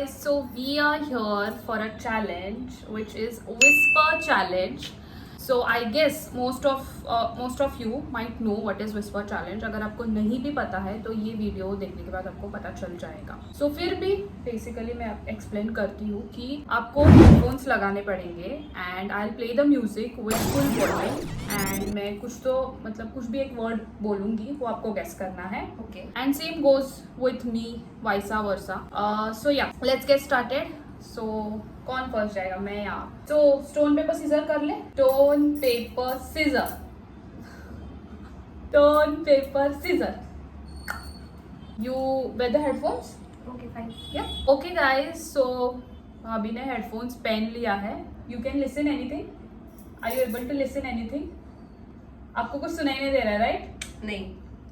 guys, so we are here for a challenge which is Whisper Challenge. So I guess most of you might know what is Whisper Challenge. अगर आपको नहीं भी पता है तो ये वीडियो देखने के बाद आपको पता चल जाएगा. So फिर भी बेसिकली मैं एक्सप्लेन करती हूँ कि आपको हेडफोन्स लगाने पड़ेंगे and I play the music with full volume and मैं कुछ भी एक वर्ड बोलूंगी वो आपको गेस करना है. Okay. And same goes with me vice versa. So yeah let's get started. सो कौन फर्स्ट जाएगा, मैं या आप? तो स्टोन पेपर सीजर कर ले. Stone paper scissor. Stone paper scissor. You wear the headphones? Okay, fine. Yeah okay guys, so भाभी ने हेडफोन्स पहन लिया है. You can listen anything. Are you able to listen anything? आपको कुछ सुनाई नहीं दे रहा है, राइट? नहीं.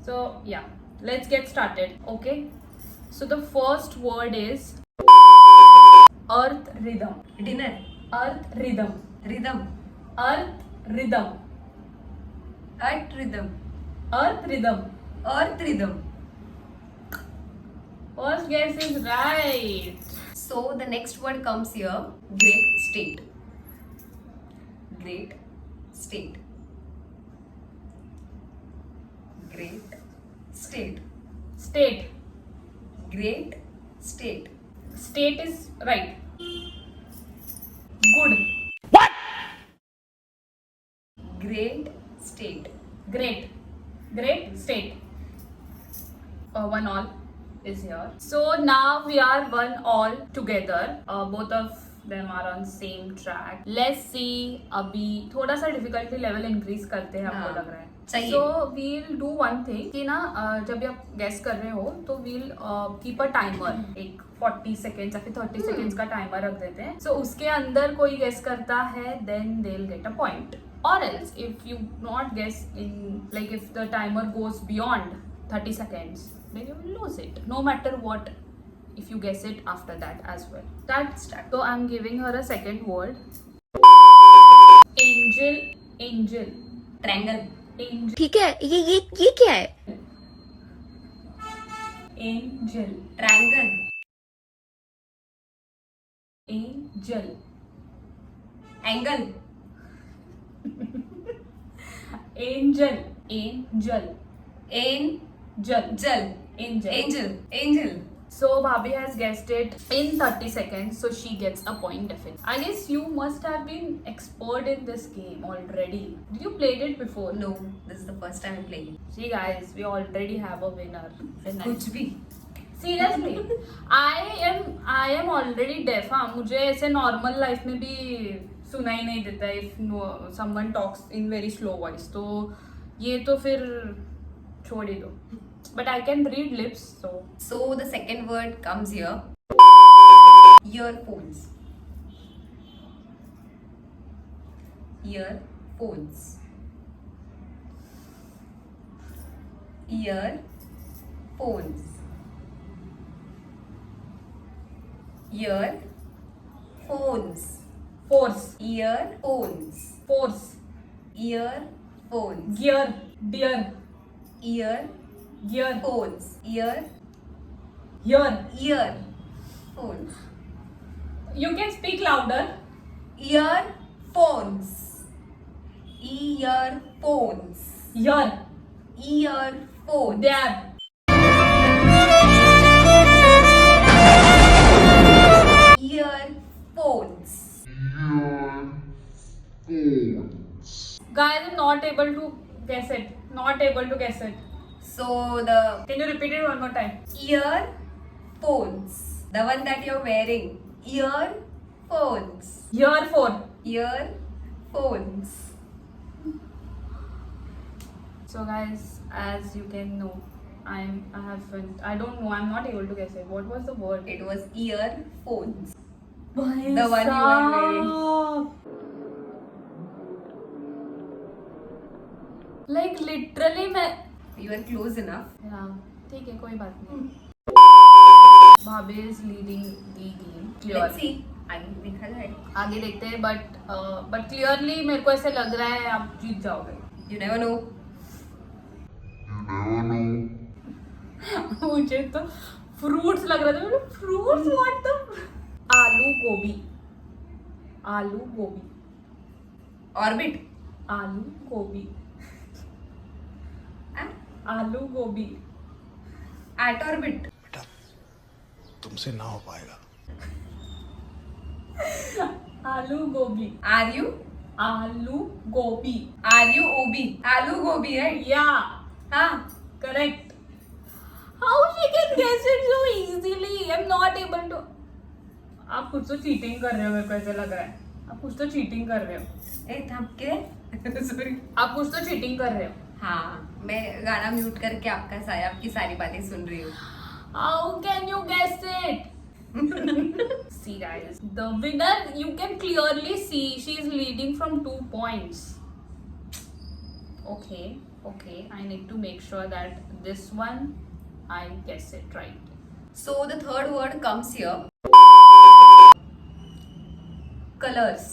So yeah, let's get started. Okay. So the first word is earth rhythm. Dinner. Earth rhythm. Rhythm. Earth rhythm. Earth rhythm. Earth rhythm. Earth rhythm. First guess is right. So the next word comes here. Great state. Great state. Great state. State. Great state. State is right. Good. Great state. Great. Great state. One all is here. So now we are one all together. Both of them are on same track. Let's see. अभी थोड़ा सा difficulty level increase करते हैं, आपको हाँ, लग रहा है? चाहिए. So we'll do one thing कि ना जब भी आप guess कर रहे हो तो we'll keep a timer. एक 40 seconds या फिर 30 seconds का timer रख देते हैं. So उसके अंदर कोई guess करता है then they'll get a point. Or else if you not guess in, like if the timer goes beyond 30 seconds, then you will lose it. No matter what, if you guess it after that as well. That's that. So I'm giving her a second word. Angel, angel, Triangle. angel, ठीक है. ये क्या है? angel, Triangle. angel, Angle. angel, angel, Angel. angel. Angel. Angel. So Bhabhi has guessed it in 30 seconds, so she gets a point definitely. I guess you must have been expert in this game already. Did you played it before? No, this is the first time I'm playing. See guys, we already have a winner. कुछ भी. Seriously, I am already deaf. हाँ, मुझे ऐसे normal life में भी सुनाई नहीं देता if someone talks in very slow voice. तो ये तो फिर छोड़ ही दो. But I can read lips, so. So the second word comes here. Earphones. Earphones. Earphones. Earphones. Force, Earphones. force, Earphones. gear, dear, gear, Earphones. here. Earphones. You can speak louder. Earphones. Earphones. Here, Earphones. there. Earphones. Guys, I'm not able to guess it. Not able to guess it. So the Can you repeat it one more time? earphones, the one that you're wearing. Earphones. Earphone. Earphones. So guys, as you can know, I don't know. I'm not able to guess it. What was the word? It was earphones. The one you are wearing. Like literally मैं. You are close enough. हाँ, ठीक है, कोई बात नहीं. Bhabhi is leading the game. Let's see. आगे देखा जाए. आगे देखते हैं, but clearly मेरे को ऐसे लग रहा है आप जीत जाओगे. You never know. मुझे तो फ्रूट्स लग रहा था, फ्रूट्स व्हाट द आलू गोभी, आलू गोभी, ऑर्बिट, आलू गोभी, हाँ? आलू गोभी, एट ऑर्बिट, बेटा तुमसे ना हो पाएगा। आलू गोभी, आर यू आलू गोभी, ओबी, आलू गोभी, राइट? या हाँ, correct. How she can guess it so easily? I'm not able to. आप कुछ तो चीटिंग कर रहे हो, मेरे को ऐसा लग रहा है आप कुछ तो चीटिंग कर रहे हो, ए थम के सॉरी। आप कुछ तो चीटिंग कर रहे हो. हाँ, मैं गाना म्यूट करके आपकी सारी बातें सुन रही हूँ। How can you guess it? See guys, the winner, you can clearly see she is leading from 2 points. Okay, I need to make sure that this one I guess it right. So the third word comes here. Colors.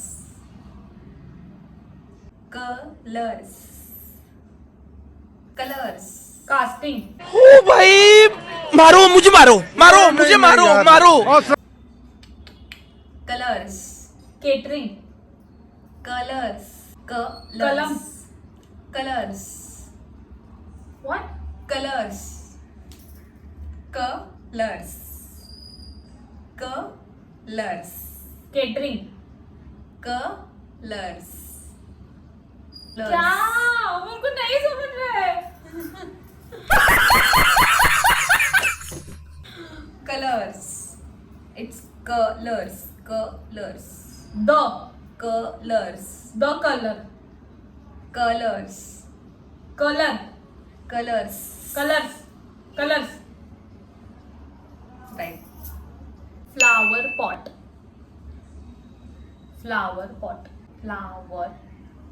Colors. Colors. Casting, ओ भाई मारो मुझे, मारो मारो मुझे, मारो मारो। Colors. catering, Colors. Kalam. Colors. what? Colors. Colors. Colors. Catering. Colors. क्या? मेरे को नहीं समझ रहा है. Colors. It's colors. Colors. The Colors. color, Colors. color, Colors. colors. Right. Flower pot, flower pot, flower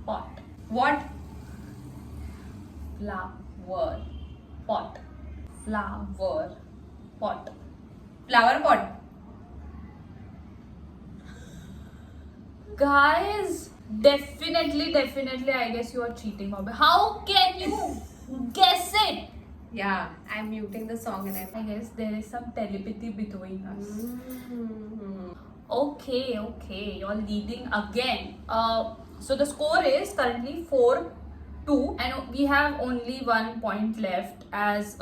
pot, What? flower pot, flower pot. Flower pot. Guys, definitely I guess you are cheating. How can you guess it? Yeah, I'm muting the song and I guess there is some telepathy between us. I'm. Okay, you're leading again. So the score is currently 4-2, and we have only 1 point left. As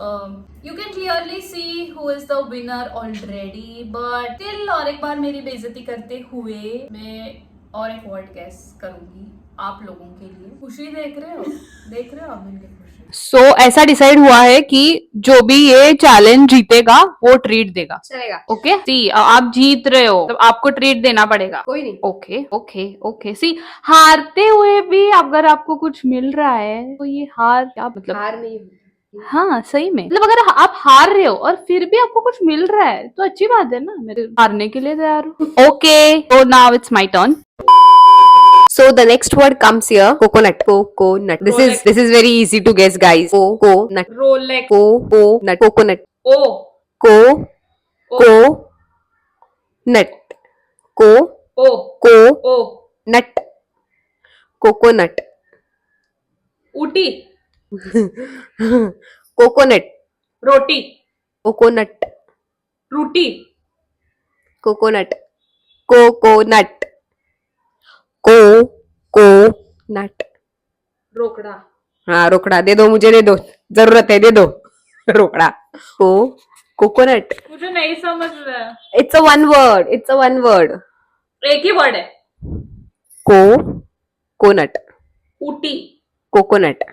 you can clearly see who is the winner already, but still और एक बार मेरी बेइज्जती करते हुए मैं और एक word guess करूंगी आप लोगों के लिए. खुशी देख रहे हो आप इनकी खुशी. सो ऐसा डिसाइड हुआ है कि जो भी ये चैलेंज जीतेगा वो ट्रीट देगा. चलेगा. ओके सी आप जीत रहे हो तो आपको ट्रीट देना पड़ेगा. कोई नहीं. ओके सी हारते हुए भी अगर आपको कुछ मिल रहा है तो ये हार क्या मतलब. हार नहीं हुई. हाँ सही में मतलब अगर आप हार रहे हो और फिर भी आपको कुछ मिल रहा है तो अच्छी बात है ना. मेरे हारने के लिए तैयार हूँ. Okay so now it's my turn. So the next word comes here. Coconut. Coconut. This is very easy to guess, guys. Coconut. Rolex. Coconut. Coconut. O. Nut. O. Nut. Coconut. Uti. Coconut. Roti. Coconut. Ruti. Coconut. Coconut. Coconut. रोकड़ा. हाँ रोकड़ा दे दो, मुझे दे दो, जरूरत है, दे दो रोकड़ा. कोकोनट. मुझे नहीं समझ रहा है. It's a one word. एक ही वर्ड है. Coconut. Uti. Coconut.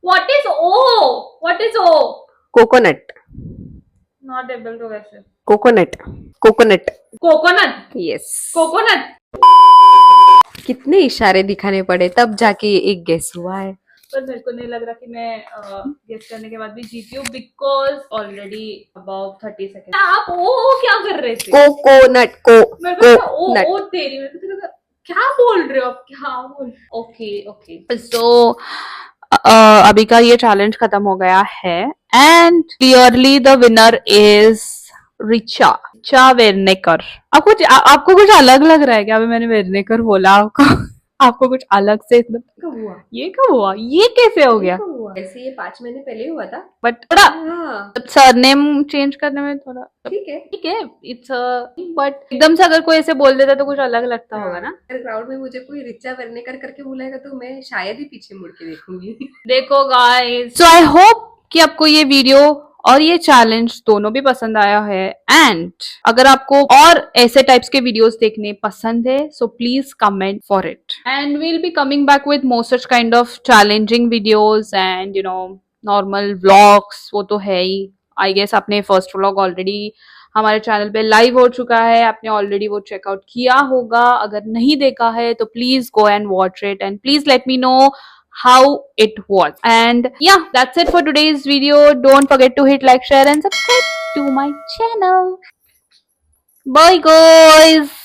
What is O? Coconut. Not able to guess it. Coconut. Coconut. Yes. Coconut. कितने इशारे दिखाने पड़े तब जाके एक गेस हुआ है. पर मेरे को नहीं लग रहा कि मैं गेस करने के बाद भी जीती हूँ, बिकॉज ऑलरेडी अबाउट 30 सेकेंड. आप ओ क्या कर रहे थे? कोकोनट. मेरे को लगा, कोकोनट. ओ तेरी, मेरे को लगा क्या बोल रहे हो आप, क्या बोल. ओके सो अभी का ये चैलेंज खत्म हो गया है and clearly the winner is Richa Vernekar. आपको कुछ अलग लग रहा है क्या? अभी मैंने वेरनेकर बोला आपको. आपको कुछ अलग से एकदम कब हुआ? ये कब हुआ, ये कैसे हो गया? कब हुआ? ऐसे ये 5 महीने पहले हुआ था। बट थोड़ा हाँ सरनेम चेंज करने में थोड़ा ठीक है। ठीक है, इट्स बट एकदम से अगर कोई ऐसे बोल देता तो कुछ अलग लगता होगा ना। अगर क्राउड में मुझे कोई रिचा वर्णेकर करके बुलाएगा तो मैं शायद ही पीछे मुड़ के देखूंगी। देखो गाइस, सो आई होप कि आपको ये वीडियो और ये चैलेंज दोनों भी पसंद आया है, एंड अगर आपको और ऐसे टाइप्स के वीडियोस देखने पसंद है so please comment for it, and we'll be coming back with more such kind of challenging videos and you know normal vlogs, वो तो है ही। आई गेस आपने फर्स्ट व्लॉग ऑलरेडी हमारे चैनल पे लाइव हो चुका है, आपने ऑलरेडी वो चेकआउट किया होगा। अगर नहीं देखा है तो please go and watch it and please let me know how it was. And yeah, that's it for today's video. Don't forget to hit like, share and subscribe to my channel. Bye guys.